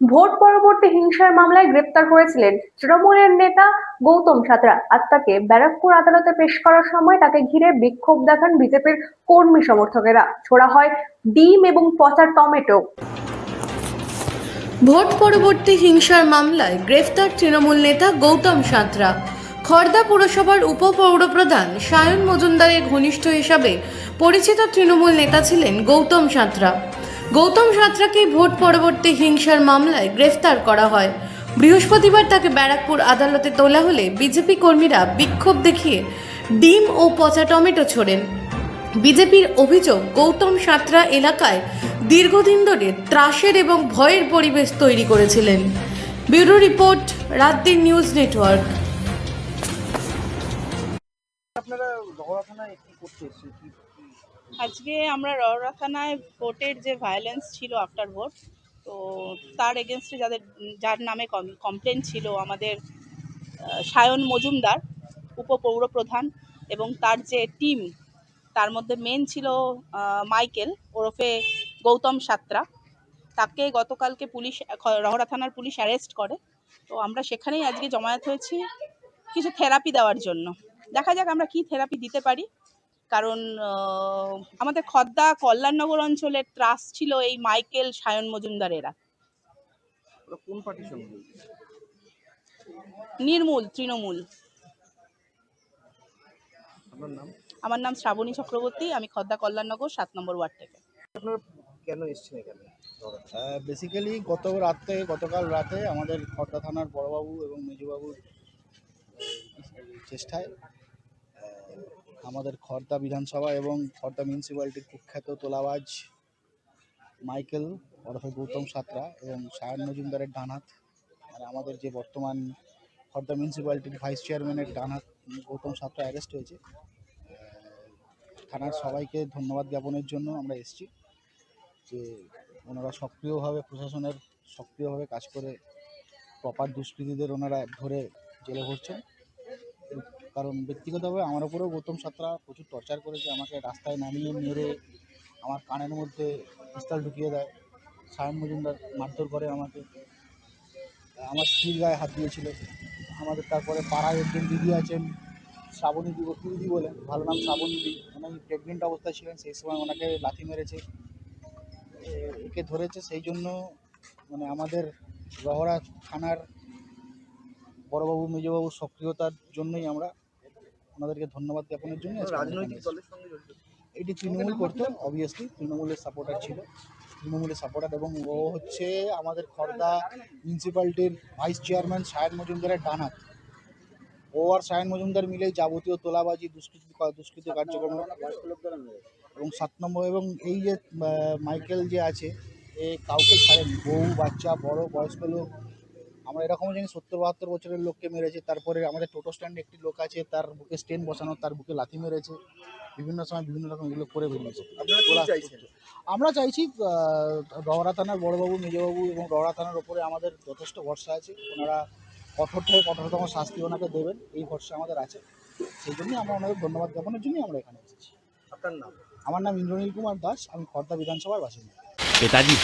Vote পরবর্তী হিংসার মামলায় গ্রেপ্তার হয়েছিলেন তৃণমূলের নেতা গৌতম সাঁতরা। আজ তাকে ব্যারাকপুর আদালতে পেশ করার সময় তাকে ঘিরে বিক্ষোভ দেখান বিজেপির কর্মী সমর্থকেরা। ছোড়া হয় ডিম এবং পচা টমেটো। ভোট পরবর্তী হিংসার মামলায় গ্রেফতার তৃণমূল নেতা গৌতম সাঁতরা। খড়দা পুরসভার উপপৌরপ্রধান সায়ন মজুমদারের ঘনিষ্ঠ হিসাবে পরিচিত তৃণমূল নেতা ছিলেন গৌতম সাঁতরা। গৌতম সাঁতরাকে ভোট পরবর্তী হিংসার মামলায় গ্রেফতার করা হয়। বৃহস্পতিবার তাকে ব্যারাকপুর আদালতে তোলা হলে বিজেপি কর্মীরা বিক্ষোভ দেখিয়ে ডিম ও পচা টমেটো ছোড়েন। বিজেপির অভিযোগ, গৌতম সাঁতরা এলাকায় দীর্ঘদিন ধরে ত্রাসের এবং ভয়ের পরিবেশ তৈরি করেছিলেন। Bureau report, রাতদিন news network. আপনারা রহরা থানায় কি করতে এসেছেন? আজকে আমরা রওরা থানায় ভোটের যে ভায়োলেন্স ছিল আফটার ভোট, তো তার এগেনস্টে যার নামে কমপ্লেন ছিল আমাদের সায়ন মজুমদার উপপৌরপ্রধান এবং তার যে টিম, তার মধ্যে মেন ছিল মাইকেল ওরফে গৌতম সাঁতরা। তাকে গতকালকে রহরা থানার পুলিশ অ্যারেস্ট করে। তো আমরা সেখানেই আজকে জমায়েত হয়েছি কিছু থেরাপি দেওয়ার জন্য। দেখা যাক আমরা কি থেরাপি দিতে পারি, কারণ আমাদের খদ্দা কল্যাণনগর অঞ্চলের ত্রাস ছিল এই মাইকেল সায়ন মজুমদারেরা। ওরা কোন পার্টির সঙ্গে? নির্মূল তৃণমূল। আপনার নাম? আমার নাম শ্রাবণী চক্রবর্তী, আমি খদ্দা কল্যাণনগর 7 নম্বর ওয়ার্ড থেকে। আপনারা কেন এসেছেন এখানে? বেসিক্যালি গতকাল রাতে আমাদের খড়দা থানার বড়বাবু এবং মেজবাবুর চেষ্টায় আমাদের খড়দা বিধানসভা এবং খড়দা মিউনিসিপ্যালিটির কুখ্যাত তোলাবাজ মাইকেল ওরফে গৌতম সাঁতরা এবং সায়ন মজুমদারের ডানহাত, আর আমাদের যে বর্তমান খড়দা মিউনিসিপ্যালিটির ভাইস চেয়ারম্যানের ডানহাত গৌতম সাঁতরা অ্যারেস্ট হয়েছে। থানার সবাইকে ধন্যবাদ জ্ঞাপনের জন্য আমরা এসেছি যে ওনারা প্রশাসনের সক্রিয়ভাবে কাজ করে প্রপার দুষ্কৃতীদের ওনারা ধরে জেলে ভরছেন। কারণ ব্যক্তিগতভাবে আমার উপরেও গৌতম সাঁতরা প্রচুর টর্চার করেছে, আমাকে রাস্তায় নামিয়ে মেরে আমার কানের মধ্যে পিস্তল ঢুকিয়ে দেয়। সায়ন মজুমদার মারধর করে আমাকে, আমার স্ত্রীর গায়ে হাত দিয়েছিল। আমাদের তারপরে পাড়ায় একজন দিদি আছেন শ্রাবণী দিদি বলে, ভালো নাম শ্রাবণী দিদি, উনি প্রেগনেন্ট অবস্থায় ছিলেন, সেই সময় ওনাকে লাথি মেরেছে, একে ধরেছে। সেই জন্য মানে আমাদের রহরা থানার বড়বাবু মেজবাবুর সক্রিয়তার জন্যই আমরা ওনাদেরকে ধন্যবাদ জ্ঞাপনের জন্য রাজনৈতিক দলের সঙ্গে জড়িত? এটি তৃণমূল করতো, অবভিয়াসলি তৃণমূলের সাপোর্টার ছিল, এবং ও হচ্ছে আমাদের খড়দা মিউনিসিপ্যালিটির ভাইস চেয়ারম্যান সায়ন মজুমদারের ডানহাত। ও আর সায়ন মজুমদার মিলেই যাবতীয় তোলাবাজি দুষ্কৃতি কার্যক্রম। এবং 7 নম্বর এবং এই যে মাইকেল যে আছে, এ কাউকে ছাড়েনি, বউ বাচ্চা বড় বয়স্ক লোক, আমরা এরকমও জানি 70-72 বছরের লোককে মেরেছে। তারপরে আমাদের টোটো স্ট্যান্ডে একটি লোক আছে, তার বুকে স্টেন বসানো, তার বুকে লাথি মেরেছে, বিভিন্ন সময় বিভিন্ন রকম এগুলো করে বেরিয়েছে। আপনারা কি চাইছেন? আমরা চাইছি রহরা থানার বড়বাবু মেজবাবু এবং রহরা থানার ওপরে আমাদের যথেষ্ট ভরসা আছে, ওনারা কঠোর থেকে কঠোরতম শাস্তি ওনাকে দেবেন, এই ভরসা আমাদের আছে। সেই জন্যই আমরা ওনাদের ধন্যবাদ জ্ঞাপনের জন্যই আমরা এখানে এসেছি। আপনার নাম? আমার নাম ইন্দ্রনীল কুমার দাস, আমি খড়দা বিধানসভার বাসিন্দা। নেতাজি